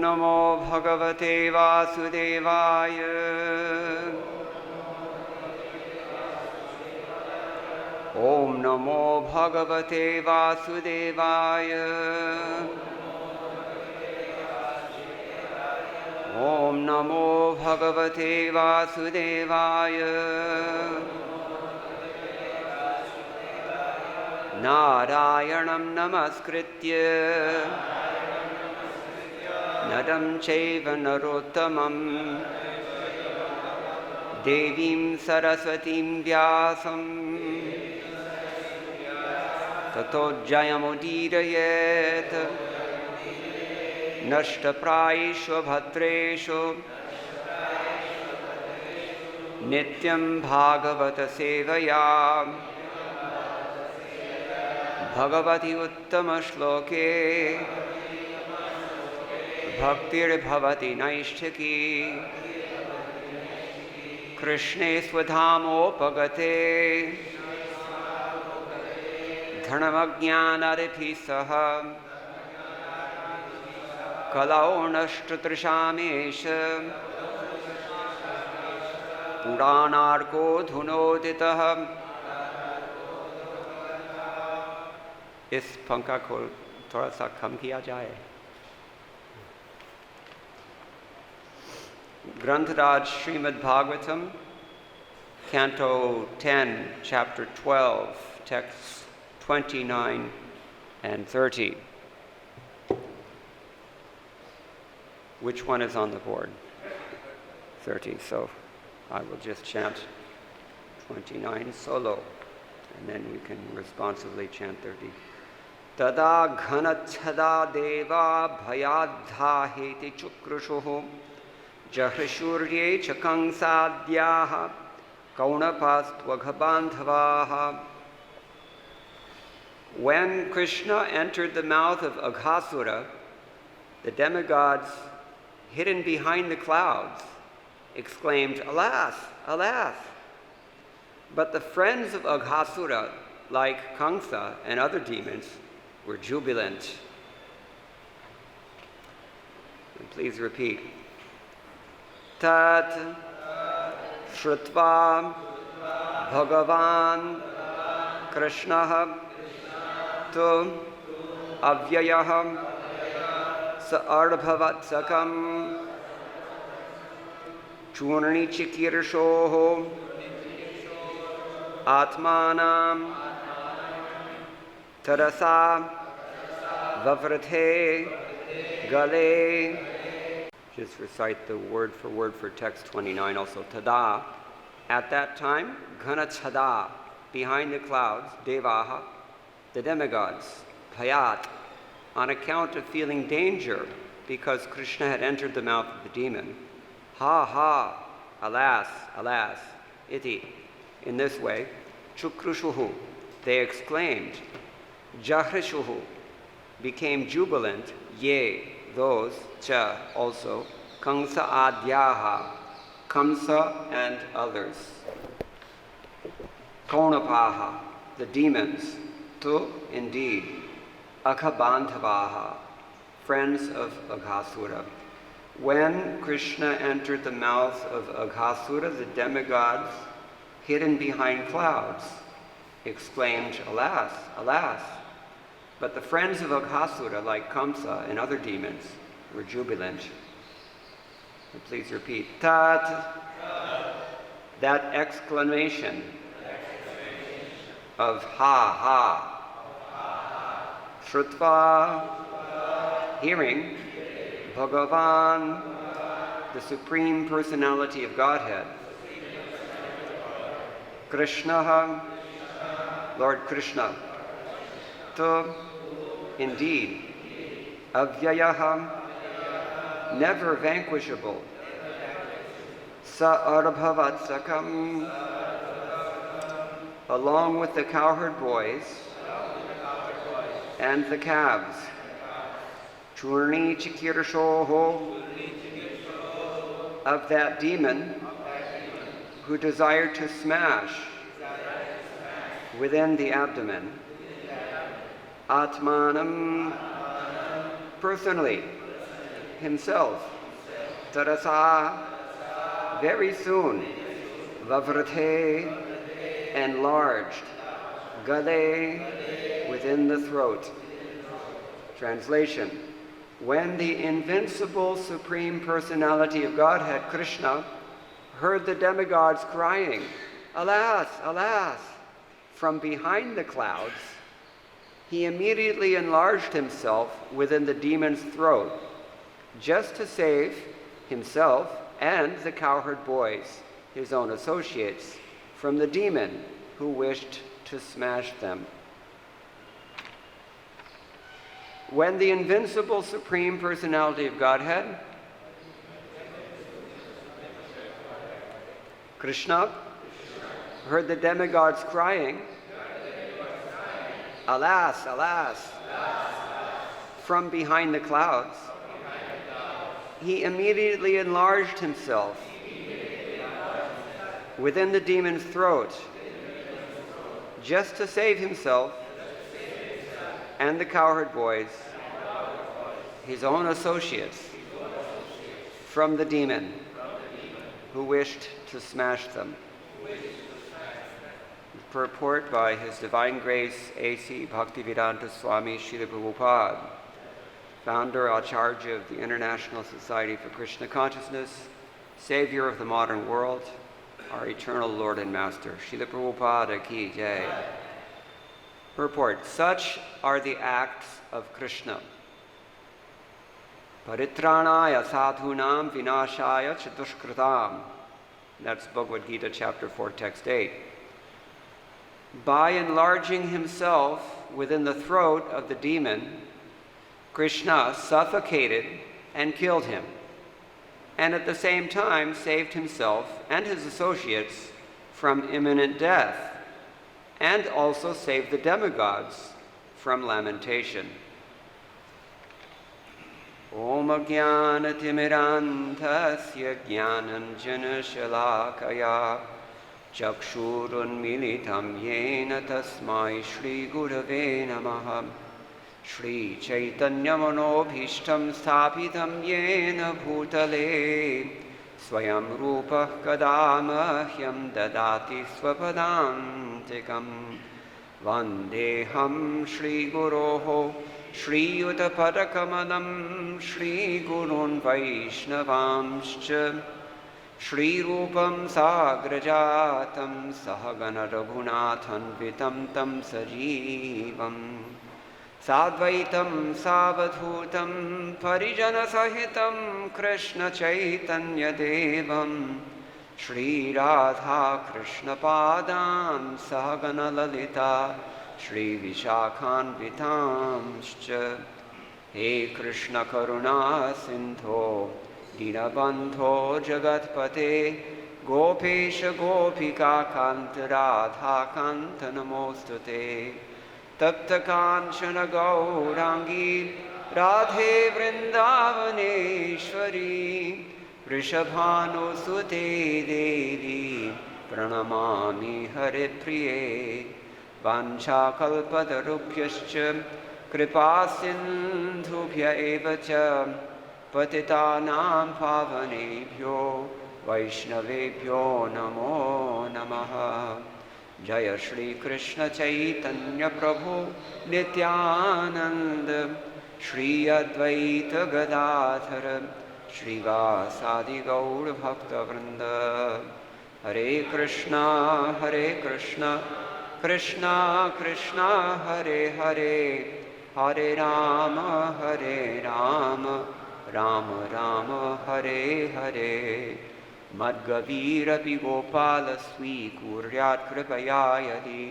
Namo Bhagavate Vasudevaya. Om Namo Bhagavate Vasudevaya. Om Namo Bhagavate Vasudevaya. Narayanam Namaskritya Nadam Chaiva Narottamam Devim Saraswatim Vyasam Tato Jayamudirayet Nashtaprayeshu Bhatreshu Nityam Bhagavata Sevaya Bhagavati Uttama Shloke Bhaktir Bhavati Naishtaki Kṛṣṇe Swadhamopagate Dhanamajnanaripisaha Kalaonashtratrashamesha Puranarko Dhunoditaha. इस पंखा को थोड़ा सा कम किया जाए. Granthāraj Srimad Bhagavatam, Canto 10, Chapter 12, Texts 29 and 30. Which one is on the board? 30, so I will just chant 29 solo, and then you can responsively chant 30. Tada ghanachhada deva bhayadha heti chukṛṣoḥ jahrishurye-cikīrṣor sadhyaha kaunapastvaghabandhavaha. When Kṛṣṇa entered the mouth of Aghasura, the demigods, hidden behind the clouds, exclaimed, "Alas, alas!" But the friends of Aghasura, like Kamsa and other demons, were jubilant. And please repeat. Tat śrutvā bhagavān kṛṣṇaḥ tu avyayaḥ sārbha-vatsakam cūrṇī-cikīrṣoḥ ātmānaṁ tarasā vavṛdhe gale. Just recite the word for text 29 also. Tada, at that time, ghanachhada, behind the clouds, devaha, the demigods, bhayat, on account of feeling danger because Kṛṣṇa had entered the mouth of the demon. Ha ha, alas, alas, iti. In this way, chukṛṣoḥ, they exclaimed. Jahrishū, became jubilant. Ye, those, cha, also, Kamsa adyaha, Kamsa and others. Kaunapaha, the demons. Tu, indeed. Akhabandhavaha, friends of Aghasura. When Kṛṣṇa entered the mouth of Aghasura, the demigods, hidden behind clouds, exclaimed, "Alas, alas!" But the friends of Aghasura, like Kamsa and other demons, were jubilant. And please repeat. Tat, that exclamation of ha, ha. Śrutvā, hearing, bhagavān, the Supreme Personality of Godhead. Kṛṣṇaḥ, Lord Kṛṣṇa. Tu, indeed. Avyayaḥ, never vanquishable. Sa-arbha-vatsakam, along with the cowherd boys and the calves. cūrṇī-cikīrṣoḥ, of that demon who desired to smash within the abdomen. Ātmānaṁ, personally. himself. Tarasā, very soon. Vavṛdhe, enlarged. Gale, within the throat. Translation: when the invincible Supreme Personality of Godhead, Kṛṣṇa, heard the demigods crying, "Alas, alas," from behind the clouds, he immediately enlarged himself within the demon's throat, just to save himself and the cowherd boys, his own associates, from the demon who wished to smash them. When the invincible Supreme Personality of Godhead, Kṛṣṇa, heard the demigods crying, "Alas, alas," from behind the clouds, he immediately enlarged himself within the demon's throat, just to save himself and the cowherd boys, his own associates, from the demon who wished to smash them. Purport by His Divine Grace A.C. Bhaktivedanta Swami Srila Prabhupada, founder Acharya of the International Society for Krishna Consciousness, Savior of the modern world, our eternal Lord and Master. Srila Prabhupada ki jai. Purport: such are the acts of Kṛṣṇa. Paritranaya sadhunam vinashaya ca duṣkritam. That's Bhagavad Gita chapter 4, text 8. By enlarging himself within the throat of the demon, Kṛṣṇa suffocated and killed him, and at the same time saved himself and his associates from imminent death, and also saved the demigods from lamentation. Om ajnana-timirantasya jnananjana-shalakaya chakshurunmilitam yena tasmai Shri Gurave Namaha. Shri Chaitanya Manobhishtam Sthapitam Yena Bhutale Swayam Rupa Kadamahyam Dadati Swapadantikam Vandeham Shri Guroho Shri Uttapadakamadam Shri Gurun Vaishnavamscha Shri Rupam Sagrajatam Sahagana Raghunathanvitam Tam Sajivam Sadvaitam Savadhutam Parijana Sahitam Krishna Chaitanya Devam Shri Radha Krishna Padam Sahagana Lalita Shri Vishakhanvitamscha. He Krishna Karuna Sindho Dinabandho Jagatpate Gopesha Gopika Kanta Radha Kanta Namostute Tapta Kanchana Gaurangi Radhe Vrindavaneshwari Vrishabhanu Sute Devi Pranamami Hare Priye Vancha Kalpatarubhyascha Kripa Sindhubhya Evacha Patitanam Pavanebhyo Vaishnavebhyo Namo Namaha. Jaya Shri Krishna Chaitanya Prabhu Nityananda Shri Advaita Gadadhara Shri Vasadi Gaur Bhakta Vrinda. Hare Krishna Krishna Krishna Hare Hare Hare Rama Rama Rama Hare Hare. Madgavirapi Gopala Swikuryat Kripaya Yadi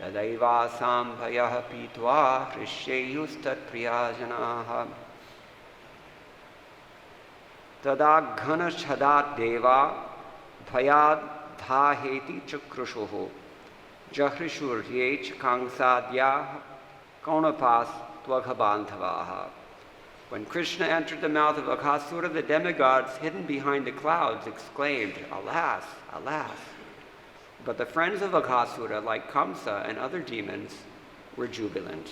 Tadaivasambhayah Pitva Hrishyeyustat Priyajanaha. Tada Ghana Chadat Deva Bhayad Dhaheti Chakṛṣoḥ Jahrishurye Chakangsadya Kaunapas Tvaghabandhavaha. When Kṛṣṇa entered the mouth of Akasura, the demigods hidden behind the clouds exclaimed, "Alas, alas!" But the friends of Akasura, like Kamsa and other demons, were jubilant.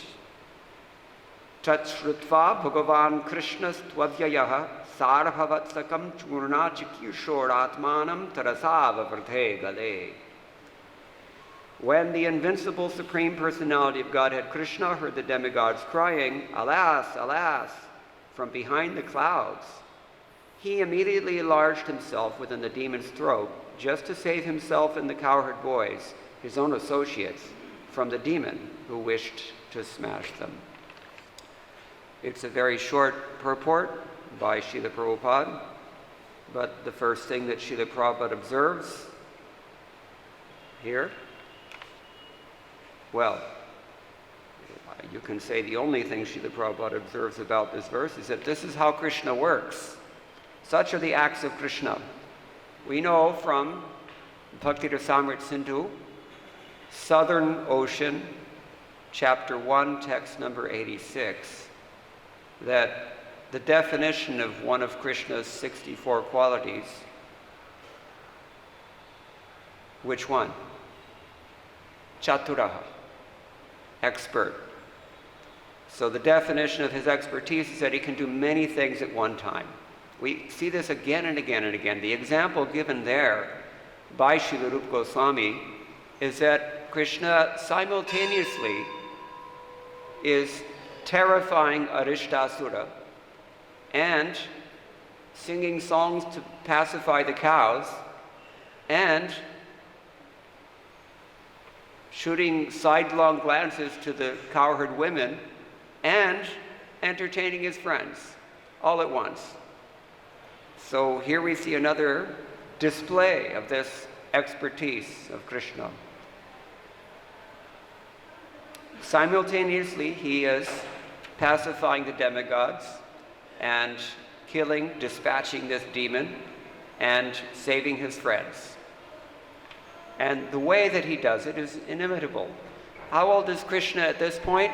tat śrutvā bhagavān kṛṣṇas avyayaḥ sārbha-vatsakam cūrṇī-cikīrṣor ātmānaṁ tarasā vavṛdhe gale. When the invincible Supreme Personality of Godhead, Kṛṣṇa, heard the demigods crying, "Alas, alas," from behind the clouds, he immediately enlarged himself within the demon's throat just to save himself and the cowherd boys, his own associates, from the demon who wished to smash them. It's a very short purport by Srila Prabhupada, but the first thing that Srila Prabhupada observes here, well, you can say the only thing Srila Prabhupada observes about this verse is that this is how Kṛṣṇa works. Such are the acts of Kṛṣṇa. We know from Bhakti Rasamrita Sindhu, Southern Ocean, chapter 1, text number 86, that the definition of one of Kṛṣṇa's 64 qualities, which one? Chaturaha, expert. So the definition of his expertise is that he can do many things at one time. We see this again and again and again. The example given there by Srila Rupa Goswami is that Kṛṣṇa simultaneously is terrifying Arishtasura and singing songs to pacify the cows and shooting sidelong glances to the cowherd women and entertaining his friends all at once. So here we see another display of this expertise of Kṛṣṇa. Simultaneously, he is pacifying the demigods and killing, dispatching this demon, and saving his friends. And the way that he does it is inimitable. How old is Kṛṣṇa at this point?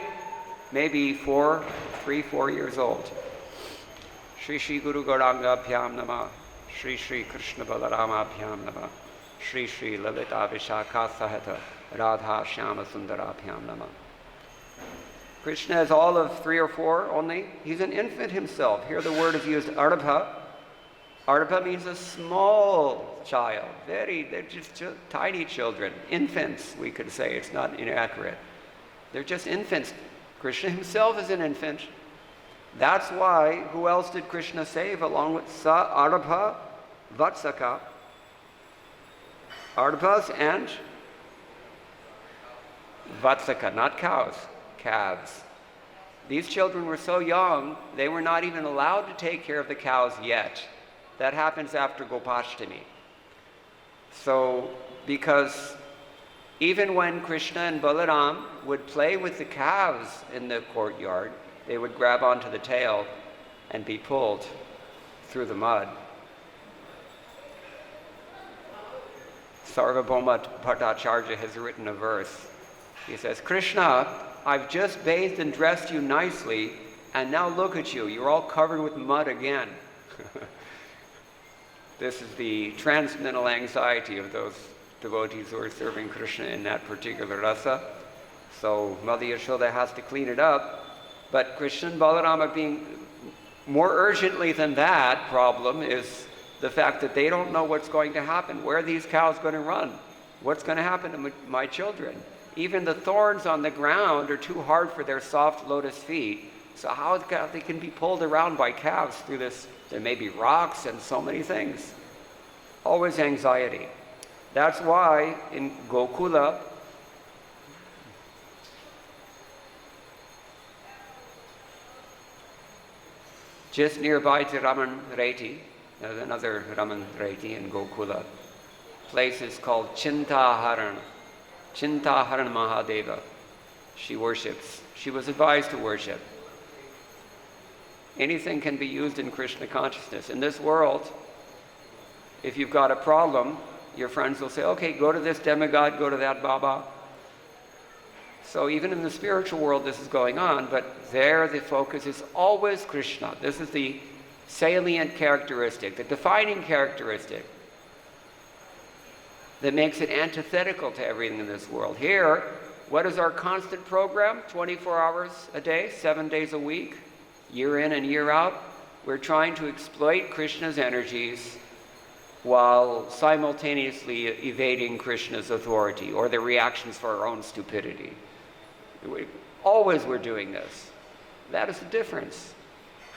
Maybe 4 years old. Shri Shri Guru Gauranga Bhyam Namah, Shri Shri Krishna Balarama Bhyam Namah, Shri Shri Lalita Vishakha Sahita Radha Shyama Sundara Bhyam Namah. Kṛṣṇa is all of 3 or 4 only. He's an infant himself. Here the word is used, ārbha. Ārbha means a small child. They're just tiny children. Infants, we could say. It's not inaccurate. They're just infants. Kṛṣṇa himself is an infant. That's why, who else did Kṛṣṇa save along with sa-arbha-vatsakam? Ārbhas and vatsaka, not cows, calves. These children were so young, they were not even allowed to take care of the cows yet. That happens after Gopashtami. So, because even when Kṛṣṇa and Balaram would play with the calves in the courtyard, they would grab onto the tail and be pulled through the mud. Sarvabhauma Bhattacharya has written a verse. He says, "Kṛṣṇa, I've just bathed and dressed you nicely, and now look at you, you're all covered with mud again." This is the transcendental anxiety of those devotees who are serving Kṛṣṇa in that particular rasa. So Mother Yashoda has to clean it up. But Kṛṣṇa and Balarama being more urgently than that problem is the fact that they don't know what's going to happen. Where are these cows going to run? What's going to happen to my children? Even the thorns on the ground are too hard for their soft lotus feet. So how they can be pulled around by calves through this? There may be rocks and so many things. Always anxiety. That's why in Gokula, just nearby to Raman Reti, there's another Raman Reti in Gokula, place is called Chintaharan Mahadeva. She worships. She was advised to worship. Anything can be used in Kṛṣṇa consciousness. In this world, if you've got a problem, your friends will say, okay, go to this demigod, go to that Baba. So even in the spiritual world this is going on, but there the focus is always Kṛṣṇa. This is the salient characteristic, the defining characteristic that makes it antithetical to everything in this world. Here, What is our constant program? 24 hours a day, 7 days a week, year in and year out. We're trying to exploit Krishna's energies while simultaneously evading Krishna's authority or the reactions for our own stupidity. Always we're doing this. That is the difference.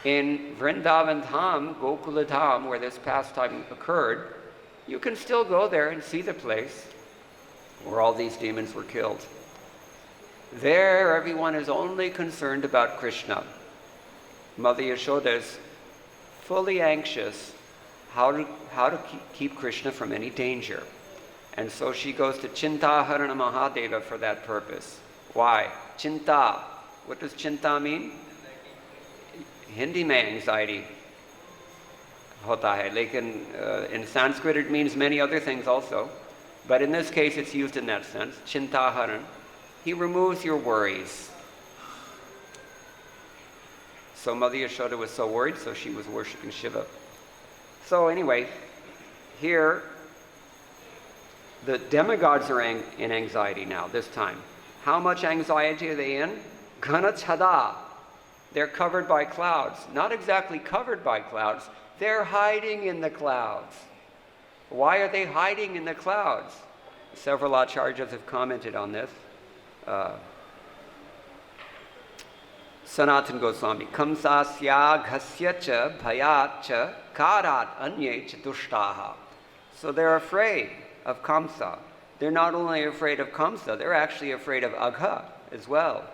In Vrindavan Dham, Gokula Dham, where this pastime occurred, you can still go there and see the place where all these demons were killed. There, everyone is only concerned about Kṛṣṇa. Mother Yashoda is fully anxious how to keep Kṛṣṇa from any danger. And so she goes to Chintaharana Mahadeva for that purpose. Why? Chinta. What does chinta mean? Hindi mein anxiety hota hai. Lekin in Sanskrit it means many other things also. But in this case it's used in that sense. Chintaharan. He removes your worries. So Mother Yashoda was so worried, so she was worshipping Shiva. So anyway, here the demigods are in anxiety now, this time. How much anxiety are they in? Ghana-chhada. They're covered by clouds. Not exactly covered by clouds, they're hiding in the clouds. Why are they hiding in the clouds? Several acharyas have commented on this. Sanatana Goswami, Kamsasya ghasya cha bhayat cha karat anye chatushthaha. So they're afraid of Kamsa. They're not only afraid of Kamsa, they're actually afraid of Agha as well.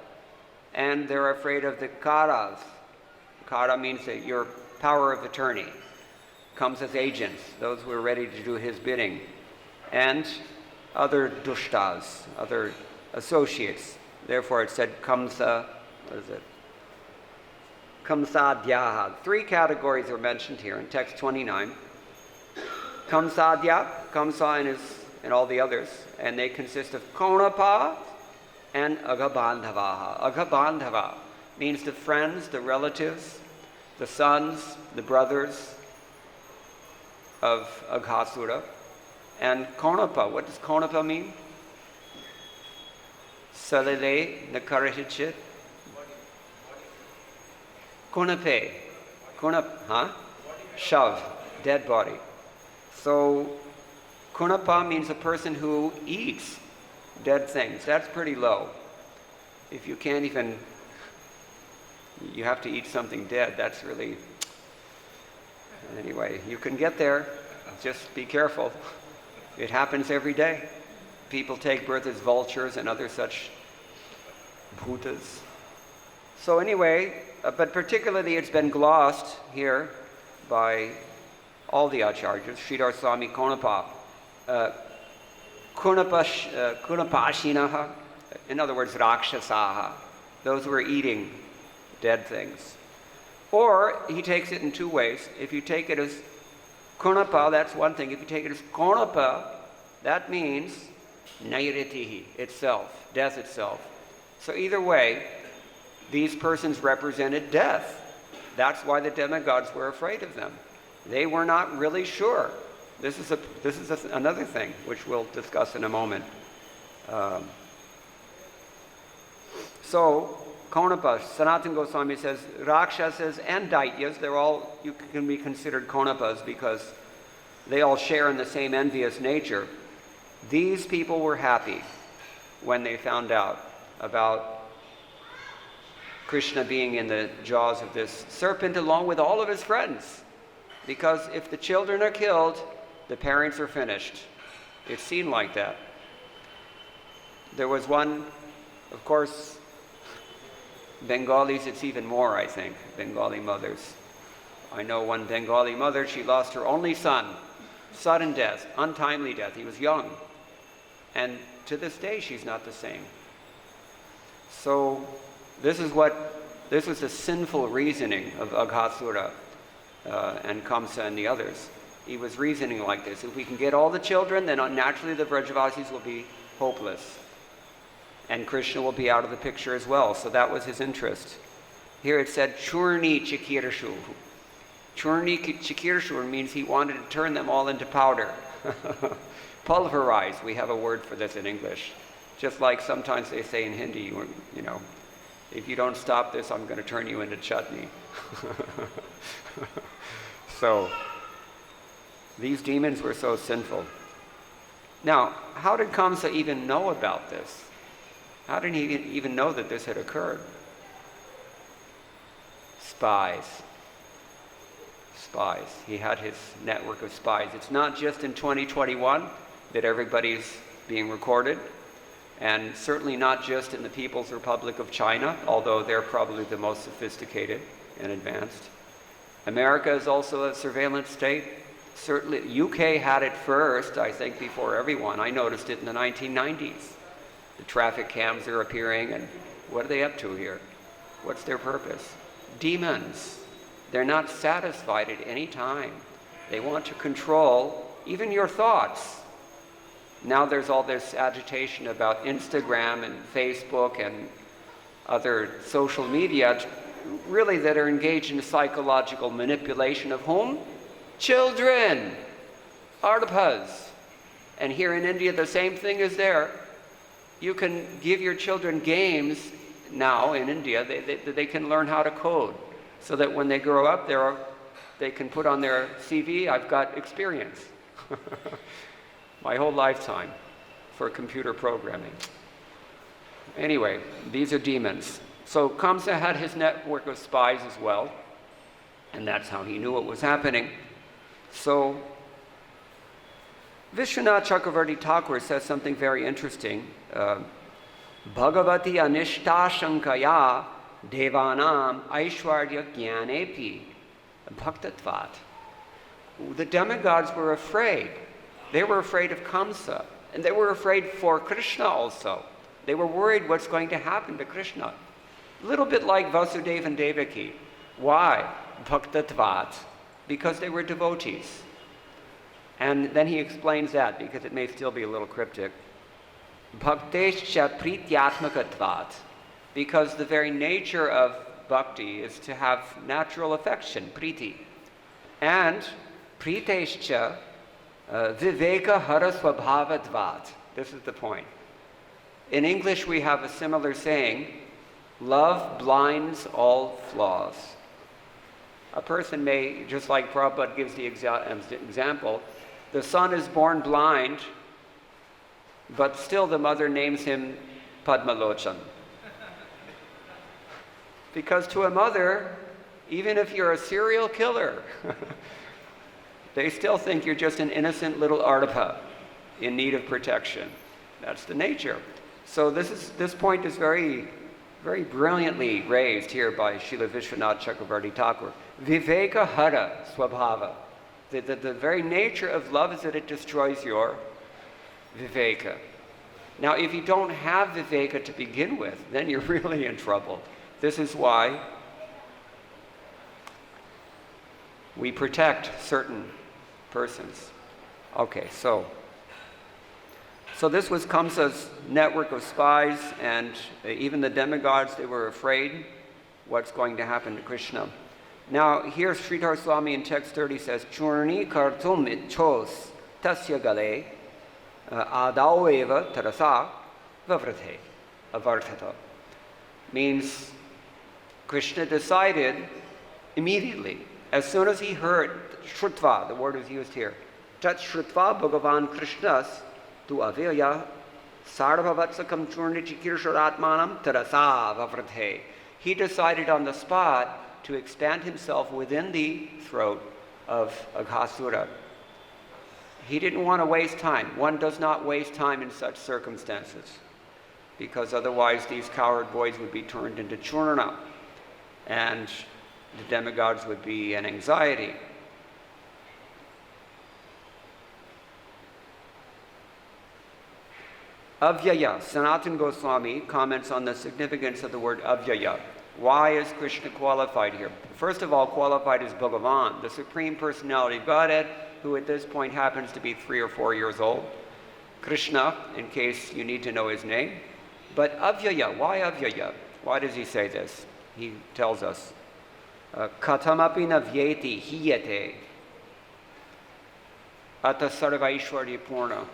And they're afraid of the karas. Kara means that your power of attorney. Kamsa's agents, those who are ready to do his bidding. And other dushtas, other associates. Therefore it said Kamsa, what is it? Kamsadhyaha. 3 categories are mentioned here in text 29. Kamsadhya, Kamsa and all the others, and they consist of Konapa and Aghabandhavaha. Aghabandhava means the friends, the relatives, the sons, the brothers of Aghasura. And Konapa, what does Konapa mean? Salile Nakarahichit. Kunape. Shav, dead body. So Kunapa means a person who eats dead things. That's pretty low. If you can't even, you have to eat something dead, that's really, anyway, you can get there. Just be careful. It happens every day. People take birth as vultures and other such bhutas. So anyway, but particularly it's been glossed here by all the acharyas, Sridhar Swami Konapa. Kunapashinaha, in other words, Rakshasaha, those who are eating dead things. Or he takes it in 2 ways. If you take it as Kunapa, that's one thing. If you take it as Konapa, that means Nairitihi, itself, death itself. So either way, these persons represented death. That's why the demigods were afraid of them. They were not really sure. This is another thing which we'll discuss in a moment. So Konapa, Sanatana Goswami says, Rakshasas and Daityas, you can be considered Konapas because they all share in the same envious nature. These people were happy when they found out about Kṛṣṇa being in the jaws of this serpent along with all of his friends. Because if the children are killed, the parents are finished. It seemed like that. There was one, of course, Bengalis, it's even more, I think, Bengali mothers. I know one Bengali mother, she lost her only son, sudden death, untimely death. He was young. And to this day, she's not the same. So this was the sinful reasoning of Aghasura and Kamsa and the others. He was reasoning like this. If we can get all the children, then naturally the Vrajavasis will be hopeless. And Kṛṣṇa will be out of the picture as well. So that was his interest. Here it said, cūrṇī-cikīrṣoḥ. Cūrṇī-cikīrṣor means he wanted to turn them all into powder. Pulverize, we have a word for this in English. Just like sometimes they say in Hindi, you know, if you don't stop this, I'm going to turn you into chutney. So, these demons were so sinful. Now, how did Kamsa even know about this? How did he even know that this had occurred? Spies. Spies. He had his network of spies. It's not just in 2021 that everybody's being recorded, and certainly not just in the People's Republic of China, although they're probably the most sophisticated and advanced. America is also a surveillance state. Certainly, UK had it first, I think, before everyone. I noticed it in the 1990s. The traffic cams are appearing, and what are they up to here? What's their purpose? Demons. They're not satisfied at any time. They want to control even your thoughts. Now there's all this agitation about Instagram and Facebook and other social media, really that are engaged in psychological manipulation of whom? Children, ātmānaṁ. And here in India, the same thing is there. You can give your children games now in India. They can learn how to code, so that when they grow up, they can put on their CV, I've got experience. My whole lifetime for computer programming. Anyway, these are demons. So Kamsa had his network of spies as well, and that's how he knew what was happening. So Vishwanath Chakravarti Thakur says something very interesting. Bhagavati anishtashankaya devanam aishwarya jnanepi bhaktatvat. The demigods were afraid. They were afraid of Kamsa, and they were afraid for Kṛṣṇa also. They were worried what's going to happen to Kṛṣṇa. A little bit like Vasudeva and Devaki. Why? Bhaktatvat. Because they were devotees. And then he explains that, because it may still be a little cryptic. Bhaktescha prityatmakatvat. Because the very nature of bhakti is to have natural affection, priti. And pritescha viveka harasvabhavatvat. This is the point. In English, we have a similar saying, love blinds all flaws. A person may, just like Prabhupada gives the example, the son is born blind, but still the mother names him Padmalochan. Because to a mother, even if you're a serial killer, they still think you're just an innocent little artapa in need of protection. That's the nature. So this point is very, very brilliantly raised here by Srila Vishwanath Chakravarti Thakur. Viveka hara swabhava. The very nature of love is that it destroys your viveka. Now, if you don't have viveka to begin with, then you're really in trouble. This is why we protect certain persons. Okay, so this was Kamsa's network of spies, and even the demigods, they were afraid what's going to happen to Kṛṣṇa. Now, here Sridhar Swami in text 30 says, cūrṇī-cikīrṣoḥ ichos tasya gale ādav tarasā vavṛdhe avyayaḥ. Means Kṛṣṇa decided immediately, as soon as he heard śrutvā, the word is used here, tat śrutvā bhagavān kṛṣṇas tu avyayaḥ sārbha-vatsakam cūrṇī-cikīrṣor ātmānam tarasā vavṛdhe. He decided on the spot to expand himself within the throat of Aghasura. He didn't want to waste time. One does not waste time in such circumstances, because otherwise these cowherd boys would be turned into cūrṇa, and the demigods would be in anxiety. Avyayaḥ. Sanatana Goswami comments on the significance of the word avyayaḥ. Why is Kṛṣṇa qualified here? First of all, qualified as bhagavān, the Supreme Personality of Godhead, who at this point happens to be 3 or 4 years old. Kṛṣṇa, in case you need to know his name. But avyayaḥ, why avyayaḥ? Why does he say this? He tells us, katamapi na vyeti hiyate ata sarva-aishwarya purna.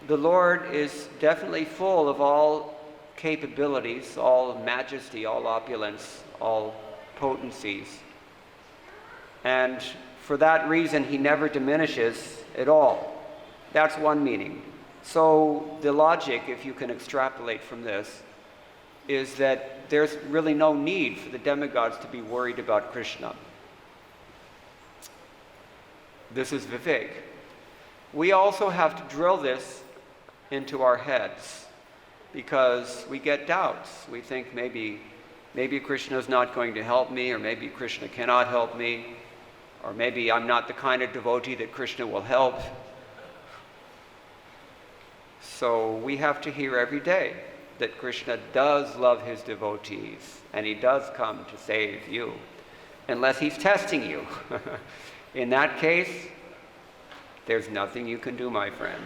the Lord is definitely full of all capabilities, all majesty, all opulence, all potencies. And for that reason, he never diminishes at all. That's one meaning. So the logic, if you can extrapolate from this, is that there's really no need for the demigods to be worried about Kṛṣṇa. This is vivek. We also have to drill this into our heads because we get doubts. We think maybe Kṛṣṇa is not going to help me, or maybe Kṛṣṇa cannot help me, or maybe I'm not the kind of devotee that Kṛṣṇa will help. So we have to hear every day that Kṛṣṇa does love his devotees, and he does come to save you, unless he's testing you. In that case, there's nothing you can do, my friend.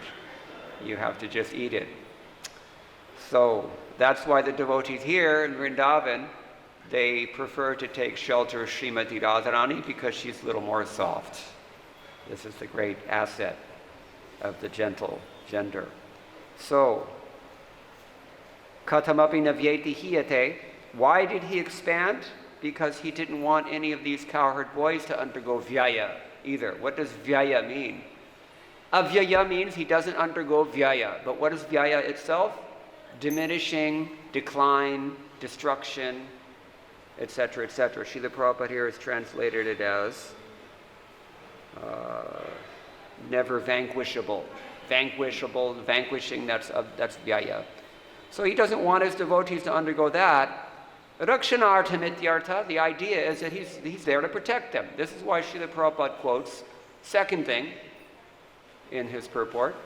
You have to just eat it. So that's why the devotees here in Vrindavan, they prefer to take shelter of Srimati Radharani because she's a little more soft. This is the great asset of the gentle gender. So, katamapi navyeti hiyate. Why did he expand? Because he didn't want any of these cowherd boys to undergo vyaya either. What does vyaya mean? Avyaya means he doesn't undergo vyaya. But what is vyaya itself? Diminishing, decline, destruction, etc., etc. Srila Prabhupada here has translated it as never vanquishable. Vanquishable, vanquishing, that's vyaya. So he doesn't want his devotees to undergo that. Rakshanartham ityartha, the idea is that he's there to protect them. This is why Srila Prabhupada quotes, second thing in his purport,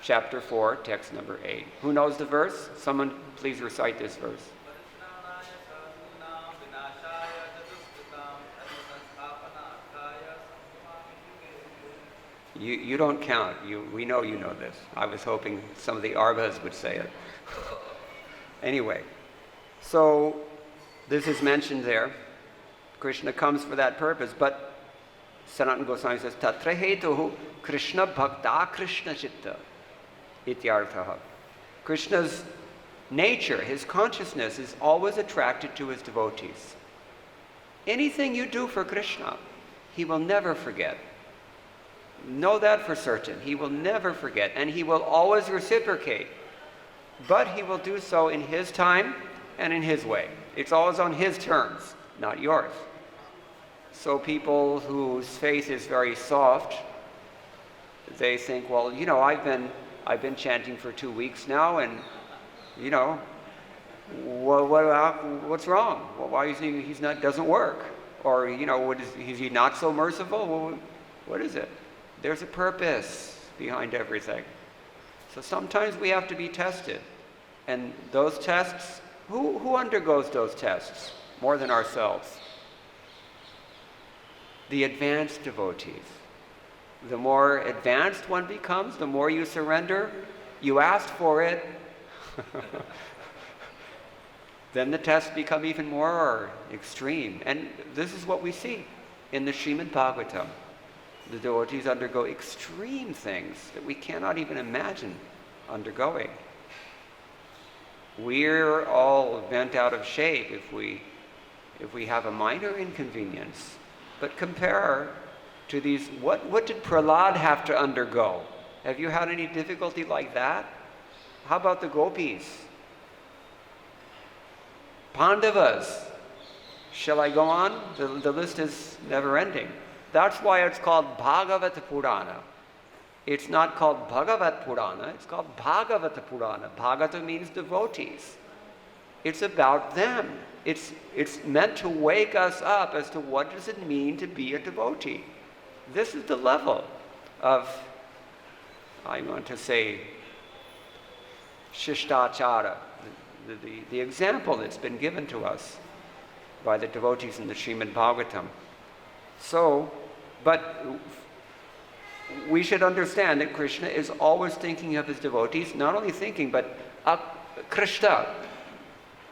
chapter 4, text number 8. Who knows the verse? Someone please recite this verse. You don't count. We know you know this. I was hoping some of the arbhas would say it. Anyway, so this is mentioned there. Kṛṣṇa comes for that purpose, but Sanatana Goswami says, Tatra hetuhu Kṛṣṇa bhakta Kṛṣṇa citta ityarthaha. Kṛṣṇa's nature, his consciousness, is always attracted to his devotees. Anything you do for Kṛṣṇa, he will never forget. Know that for certain. He will never forget, and he will always reciprocate. But he will do so in his time and in his way. It's always on his terms, not yours. So people whose faith is very soft, they think, well, I've been chanting for 2 weeks now, and what's wrong? Well, why is he doesn't work? Or is he not so merciful? Well, what is it? There's a purpose behind everything. So sometimes we have to be tested. And those tests, who undergoes those tests more than ourselves? The advanced devotees. The more advanced one becomes, the more you surrender, you asked for it, then the tests become even more extreme. And this is what we see in the Srimad Bhagavatam. The devotees undergo extreme things that we cannot even imagine undergoing. We're all bent out of shape if we have a minor inconvenience. But compare to these, what did Prahlad have to undergo? Have you had any difficulty like that? How about the gopis? Pandavas. Shall I go on? The list is never ending. That's why it's called Bhagavata Purana. It's not called Bhagavat Purana, it's called Bhagavata Purana. Bhagavata means devotees. It's about them. It's meant to wake us up as to what does it mean to be a devotee. This is the level of, I want to say, Shishtachara, the example that's been given to us by the devotees in the Srimad Bhagavatam. So, but we should understand that Kṛṣṇa is always thinking of his devotees, not only thinking, but Kṛṣṇa.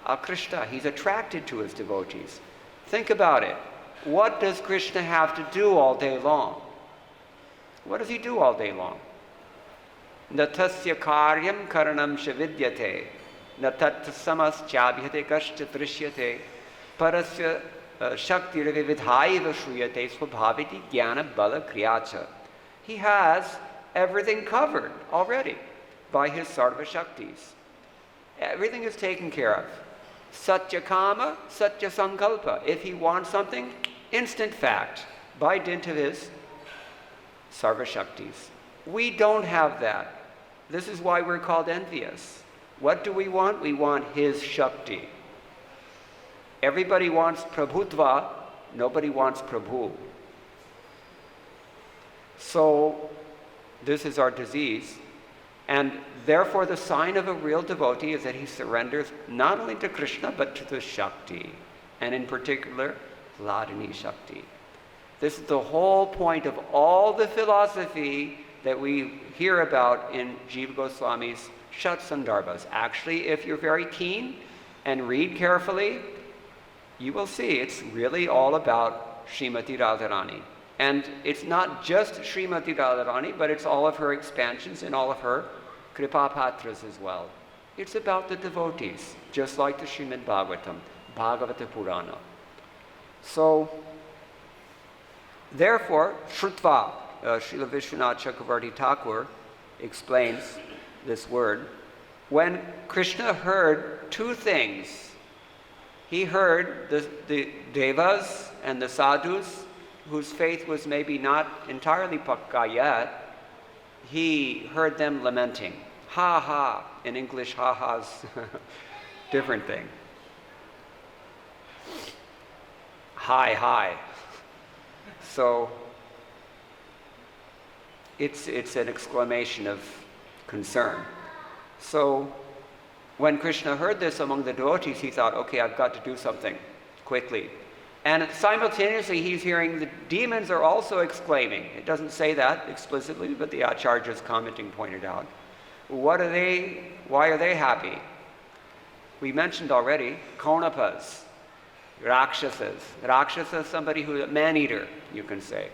Kṛṣṇa, he's attracted to his devotees. Think about it. What does Kṛṣṇa have to do all day long? What does he do all day long? na tasya karyam karanam shavidyate, na tat samaschabhyate kaścit drishyate, parasya shakti-vidhaiva shruyate svabhaviti jnana bala kriyacha. He has everything covered already by his sarva shaktis. Everything is taken care of. Satya kama, satya sankalpa. If he wants something, instant fact, by dint of his sarva shaktis. We don't have that. This is why we're called envious. What do we want? We want his shakti. Everybody wants prabhutva, nobody wants prabhu. So this is our disease. And therefore the sign of a real devotee is that he surrenders not only to Kṛṣṇa but to the Shakti, and in particular, Hladini Shakti. This is the whole point of all the philosophy that we hear about in Jiva Goswami's Shat Sandarbhas. Actually, if you're very keen and read carefully, you will see it's really all about Srimati Radharani. And it's not just Srimati Radharani, but it's all of her expansions and all of her Kripa-patras as well. It's about the devotees, just like the Srimad Bhagavatam, Bhagavata Purana. So, therefore, śrutvā, Srila Vishwanath Chakravarti Thakur explains this word. When Krishna heard two things, he heard the devas and the sadhus, whose faith was maybe not entirely pakka yet, he heard them lamenting. Ha ha. In English, ha ha's different thing. Hi, hi. So it's an exclamation of concern. So when Krishna heard this among the devotees, he thought, okay, I've got to do something quickly. And simultaneously, he's hearing the demons are also exclaiming. It doesn't say that explicitly, but the Acharya's commenting pointed out. Why are they happy? We mentioned already, Kaunapas, Rakshasas. Rakshasas, somebody who's a man-eater, you can say.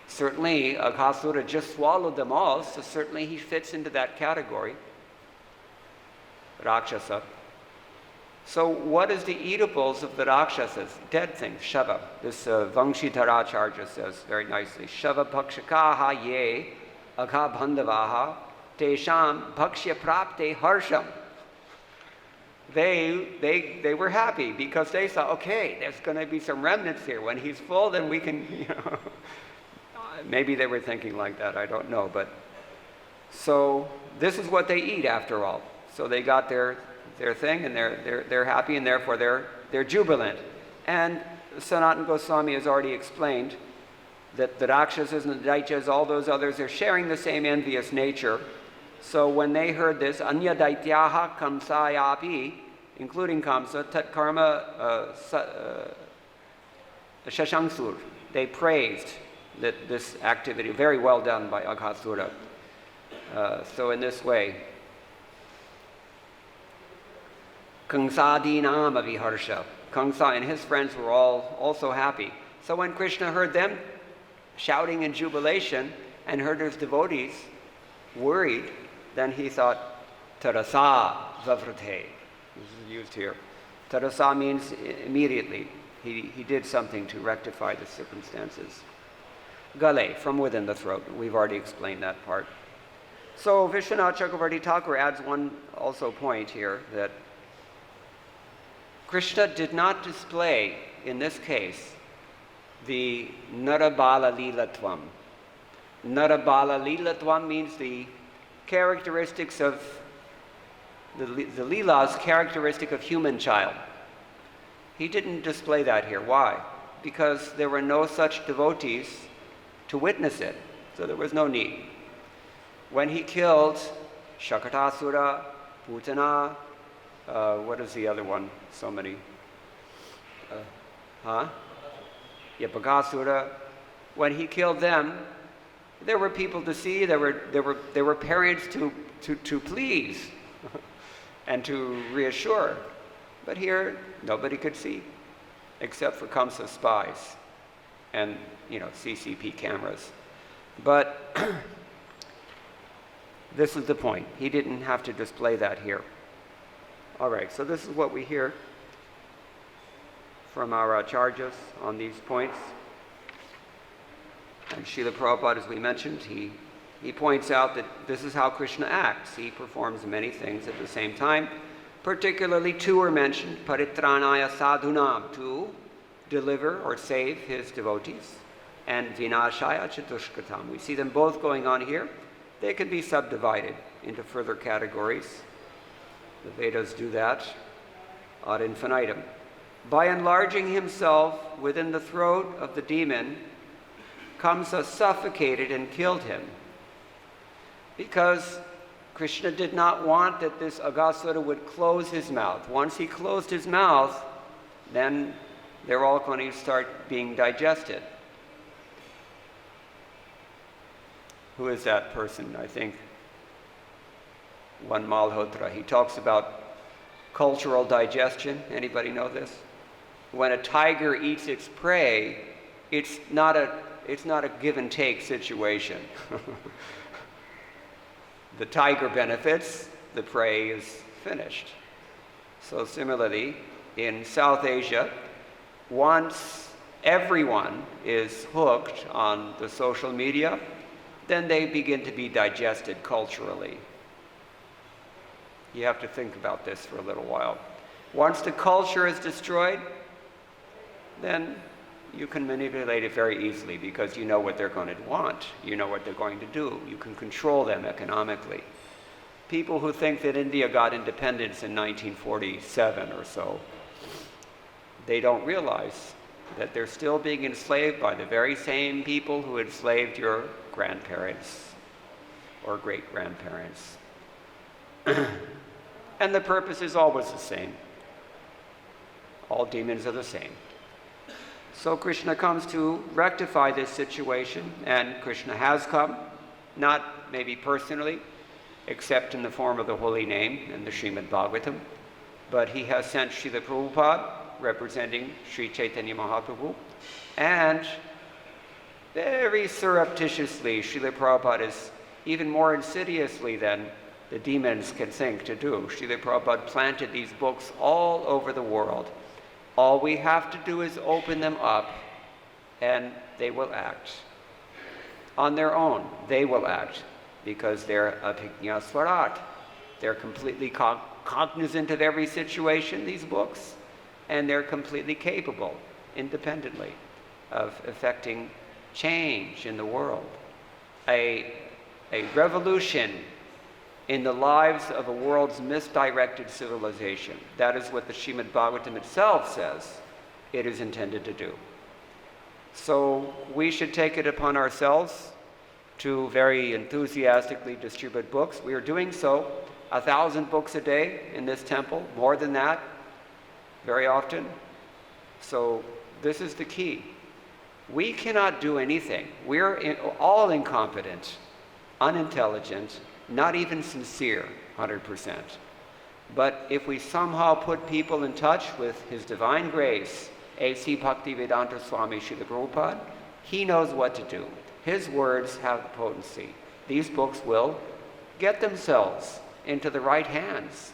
Certainly, Aghasura just swallowed them all, so certainly he fits into that category. Rakshasa. So what is the eatables of the Rakshasas? Dead things, shava. This Vangshidharacharya says very nicely, shava bhakshakaha ye agha bandhavaha tesham bhakshya prapte harsham. They were happy because they saw, okay, there's going to be some remnants here. When he's full, then we can, maybe they were thinking like that, I don't know. But so this is what they eat after all. So they got their thing, and they're happy, and therefore they're jubilant. And Sanatana Goswami has already explained that the Rakshasas and the Daityas, all those others, are sharing the same envious nature. So when they heard this, Anya Daityaha Kamsayapi, including Kamsa, Tat Karma Shashangsur, they praised that this activity, very well done by Aghasura. So in this way, Kangsadinam aviharsha. Kangsa and his friends were all also happy. So when Krishna heard them shouting in jubilation and heard his devotees worried, then he thought, tarasā, vavṛdhe. This is used here. Tarasā means immediately. He did something to rectify the circumstances. Gale, from within the throat. We've already explained that part. So Vishwanath Chakravarti Thakur adds one also point here, that Krishna did not display, in this case, the narabala lilatvam. Narabala lilatvam means the characteristics of, the leelas characteristic of human child. He didn't display that here. Why? Because there were no such devotees to witness it, so there was no need. When he killed Shakatasura, Putana, what is the other one? So many. Bhagasura. When he killed them, there were people to see. There were parents to please and to reassure. But here, nobody could see, except for Kamsa's spies and CCP cameras. But This is the point. He didn't have to display that here. All right, so this is what we hear from our acharyas on these points. And Srila Prabhupada, as we mentioned, he points out that this is how Kṛṣṇa acts. He performs many things at the same time. Particularly two are mentioned, paritranaya sadhunam, to deliver or save his devotees, and vinashaya chatushkatam. We see them both going on here. They can be subdivided into further categories. The Vedas do that ad infinitum. By enlarging himself within the throat of the demon, Kamsa suffocated and killed him, because Kṛṣṇa did not want that this Aghasura would close his mouth. Once he closed his mouth, then they're all going to start being digested. Who is that person? I think one Malhotra. He talks about cultural digestion. Anybody know this? When a tiger eats its prey, it's not a give and take situation. The tiger benefits, the prey is finished. So similarly, in South Asia, once everyone is hooked on the social media, then they begin to be digested culturally. You have to think about this for a little while. Once the culture is destroyed, then you can manipulate it very easily, because you know what they're going to want. You know what they're going to do. You can control them economically. People who think that India got independence in 1947 or so, they don't realize that they're still being enslaved by the very same people who enslaved your grandparents or great-grandparents. And the purpose is always the same. All demons are the same. So Kṛṣṇa comes to rectify this situation, and Kṛṣṇa has come, not maybe personally, except in the form of the holy name and the Srimad Bhagavatam, but he has sent Srila Prabhupada, representing Sri Chaitanya Mahaprabhu, and very surreptitiously, Srila Prabhupada is even more insidiously than the demons can think to do. Srila Prabhupada planted these books all over the world. All we have to do is open them up, and they will act. On their own, they will act, because they're abhijñā swarat. They're completely cognizant of every situation, these books, and they're completely capable, independently, of effecting change in the world. A revolution in the lives of a world's misdirected civilization. That is what the Srimad Bhagavatam itself says it is intended to do. So we should take it upon ourselves to very enthusiastically distribute books. We are doing so, 1,000 books a day in this temple, more than that, very often. So this is the key. We cannot do anything. We're all incompetent, unintelligent, not even sincere, 100%. But if we somehow put people in touch with His divine grace, A.C. Bhaktivedanta Swami Srila Prabhupada, he knows what to do. His words have the potency. These books will get themselves into the right hands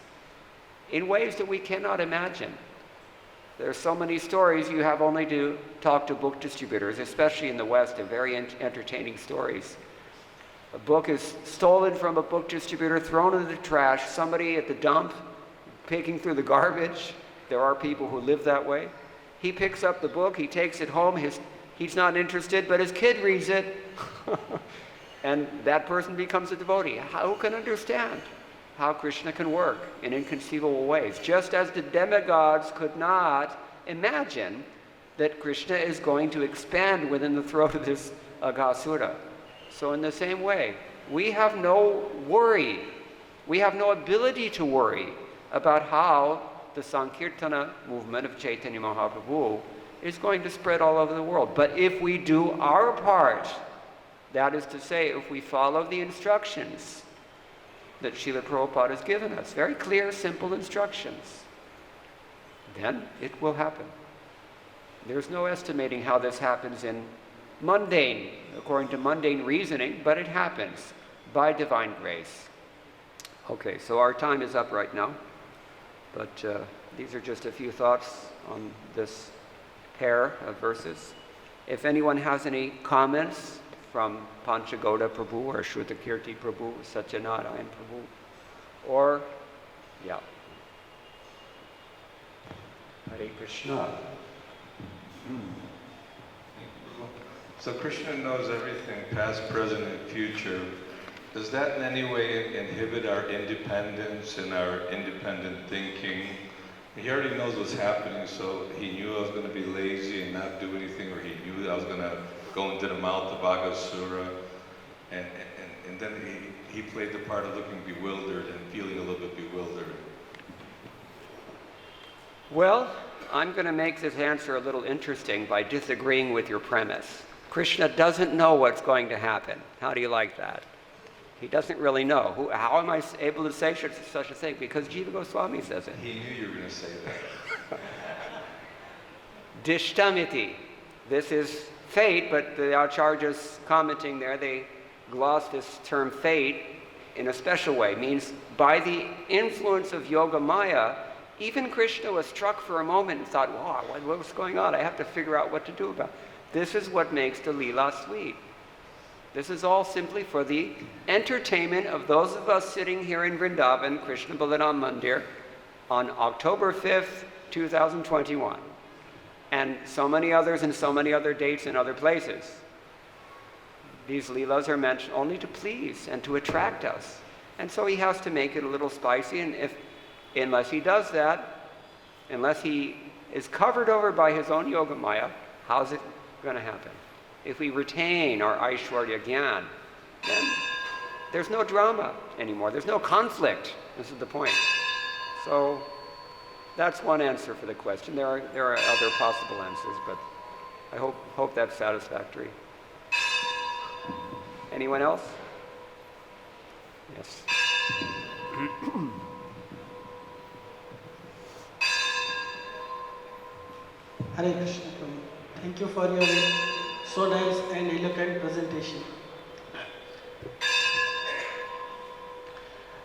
in ways that we cannot imagine. There are so many stories. You have only to talk to book distributors, especially in the West. They're very entertaining stories. A book is stolen from a book distributor, thrown into the trash, somebody at the dump picking through the garbage. There are people who live that way. He picks up the book, he takes it home, he's not interested, but his kid reads it, and that person becomes a devotee. Who can understand how Kṛṣṇa can work in inconceivable ways? Just as the demigods could not imagine that Kṛṣṇa is going to expand within the throat of this Aghasura. So in the same way, we have no worry, we have no ability to worry about how the Sankirtana movement of Chaitanya Mahaprabhu is going to spread all over the world. But if we do our part, that is to say, if we follow the instructions that Srila Prabhupada has given us, very clear, simple instructions, then it will happen. There's no estimating how this happens according to mundane reasoning, but it happens by divine grace. Okay, so our time is up right now, but these are just a few thoughts on this pair of verses. If anyone has any comments from Panchagoda Prabhu or Shrutakirti Prabhu, Satyanarayan Prabhu, or, yeah. Hare Krishna. So Krishna knows everything, past, present, and future. Does that in any way inhibit our independence and our independent thinking? He already knows what's happening, so he knew I was going to be lazy and not do anything, or he knew I was going to go into the mouth of Aghasura, and then he played the part of looking bewildered and feeling a little bit bewildered. Well, I'm going to make this answer a little interesting by disagreeing with your premise. Krishna doesn't know what's going to happen. How do you like that? He doesn't really know. How am I able to say such a thing? Because Jiva Goswami says it. He knew you were going to say that. Dishtamiti. This is fate, but the Acharya's commenting there, they gloss this term fate in a special way. It means by the influence of Yoga Maya, even Krishna was struck for a moment and thought, wow, what's going on? I have to figure out what to do about it. This is what makes the Leela sweet. This is all simply for the entertainment of those of us sitting here in Vrindavan, Krishna Balaram Mandir, on October 5th, 2021. And so many others and so many other dates in other places. These Leelas are meant only to please and to attract us. And so he has to make it a little spicy, and unless he does that, unless he is covered over by his own Yoga Maya, how's it going to happen? If we retain our Aishwarya Gyan, then there's no drama anymore. There's no conflict. This is the point. So that's one answer for the question. There are other possible answers, but I hope that's satisfactory. Anyone else? Yes. Hare Krishna Prabhu. Thank you for your so nice and eloquent presentation.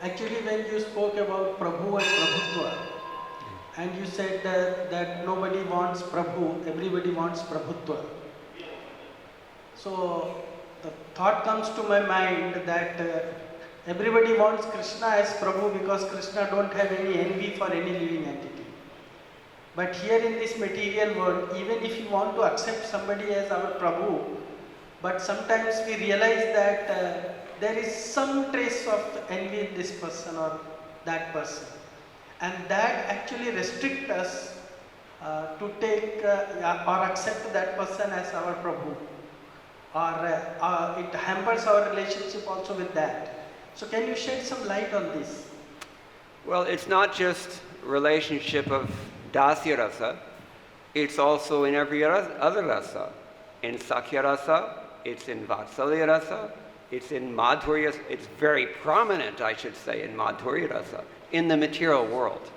Actually, when you spoke about Prabhu and Prabhutva, and you said that nobody wants Prabhu, everybody wants Prabhutva. So the thought comes to my mind that everybody wants Kṛṣṇa as Prabhu because Kṛṣṇa don't have any envy for any living entity. But here in this material world, even if you want to accept somebody as our Prabhu, but sometimes we realize that there is some trace of envy in this person or that person. And that actually restricts us to take or accept that person as our Prabhu. Or it hampers our relationship also with that. So can you shed some light on this? Well, it's not just relationship of Dasya rasa, it's also in every other rasa. In Sakhya rasa, it's in Vatsalya rasa, it's in Madhurya, it's very prominent, I should say, in Madhurya rasa, in the material world.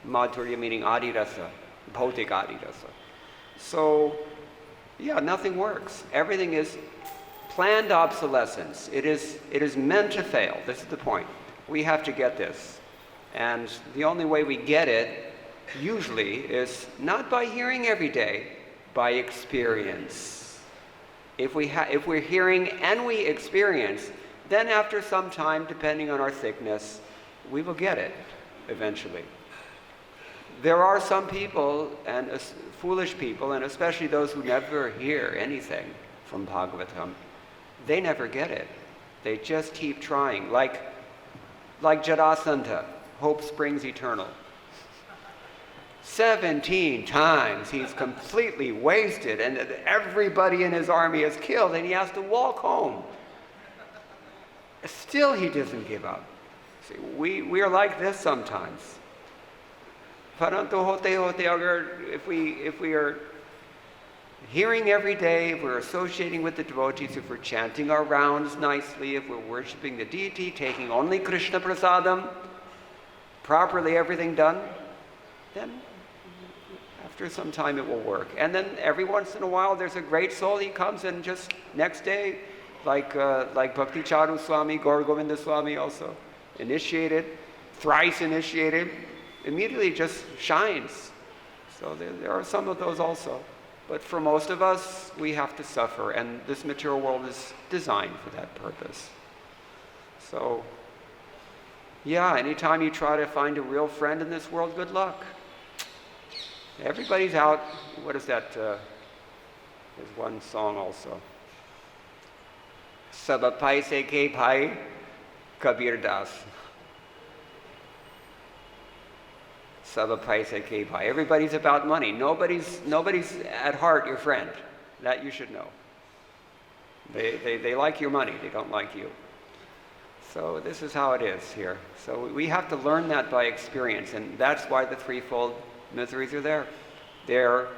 Madhurya meaning Adi rasa, Bhautik Adi rasa. So, yeah, nothing works. Everything is planned obsolescence. It is meant to fail. This is the point. We have to get this. And the only way we get it usually is not by hearing every day, by experience. If we're hearing and we experience, then after some time, depending on our thickness, we will get it eventually. There are some people, and foolish people, and especially those who never hear anything from Bhagavatam, they never get it. They just keep trying. Like Jarasandha, hope springs eternal. 17 times he's completely wasted, and everybody in his army is killed, and he has to walk home. Still he doesn't give up. See, we are like this sometimes. If we are hearing every day, if we're associating with the devotees, if we're chanting our rounds nicely, if we're worshipping the deity, taking only Krishna prasadam, properly everything done, then after some time it will work. And then every once in a while there's a great soul, he comes and just next day, like Bhakti Charu Swami, Gaur Govinda Swami also, initiated, thrice initiated, immediately just shines. So there are some of those also. But for most of us, we have to suffer, and this material world is designed for that purpose. So, yeah, anytime you try to find a real friend in this world, good luck. Everybody's out. What is that? There's one song also. Sab paise ke bhai, Kabir Das. Sab paise ke bhai. Everybody's about money. Nobody's at heart your friend. That you should know. They like your money. They don't like you. So this is how it is here. So we have to learn that by experience, and that's why the threefold miseries are there. They're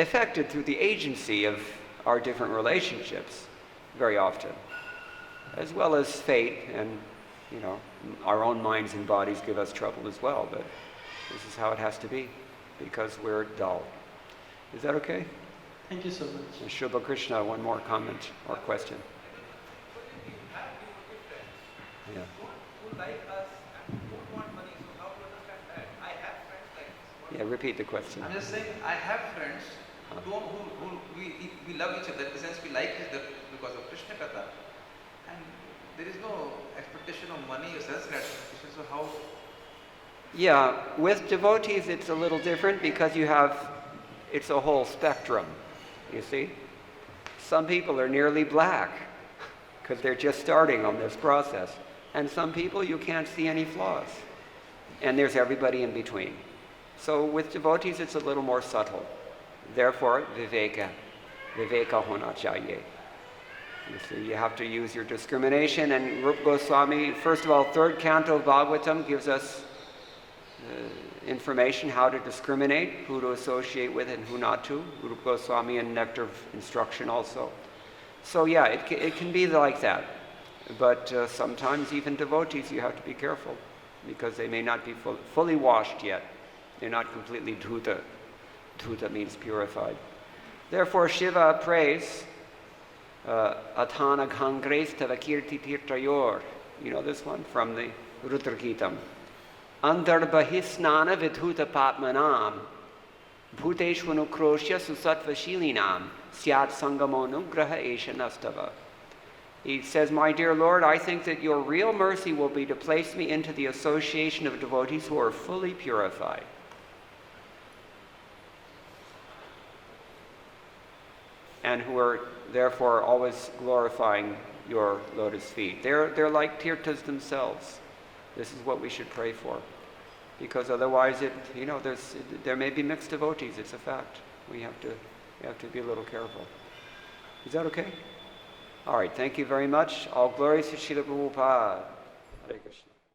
affected through the agency of our different relationships very often, as well as fate, and our own minds and bodies give us trouble as well, but this is how it has to be because we're dull. Is that okay? Thank you so much. Shubha Krishna, one more comment or question. Yeah. Who like us and don't want money, so how to understand that? I have friends like this. Yeah, repeat the question. I'm just saying, I have friends who we love each other, in the sense we like each other because of Krishna Katha. And there is no expectation of money or self gratification, so how? Yeah, with devotees it's a little different because it's a whole spectrum, you see. Some people are nearly black because they're just starting on this process. And some people you can't see any flaws. And there's everybody in between. So with devotees it's a little more subtle. Therefore, viveka hona chahiye. You see, you have to use your discrimination, and Rupa Goswami, first of all, third canto of Bhagavatam gives us information how to discriminate, who to associate with and who not to. Rupa Goswami and Nectar of Instruction also. So yeah, it can be like that. But sometimes even devotees you have to be careful because they may not be fully washed yet. They're not completely dhuta. Dhuta means purified. Therefore Shiva prays Atana Gangres Tavakirti Tirtayor. You know this one from the Rudra Gitam. Andarbahisnana vidhuta ātmānam bhuteshvanu kroshya susattva shilinam syat sangamo nugraha esha nastava. He says, my dear Lord, I think that your real mercy will be to place me into the association of devotees who are fully purified. And who are therefore always glorifying your lotus feet. They're like tirthas themselves. This is what we should pray for. Because otherwise there may be mixed devotees, it's a fact. We have to be a little careful. Is that okay? All right, thank you very much. All glories to Srila Prabhupada. Hare Krishna.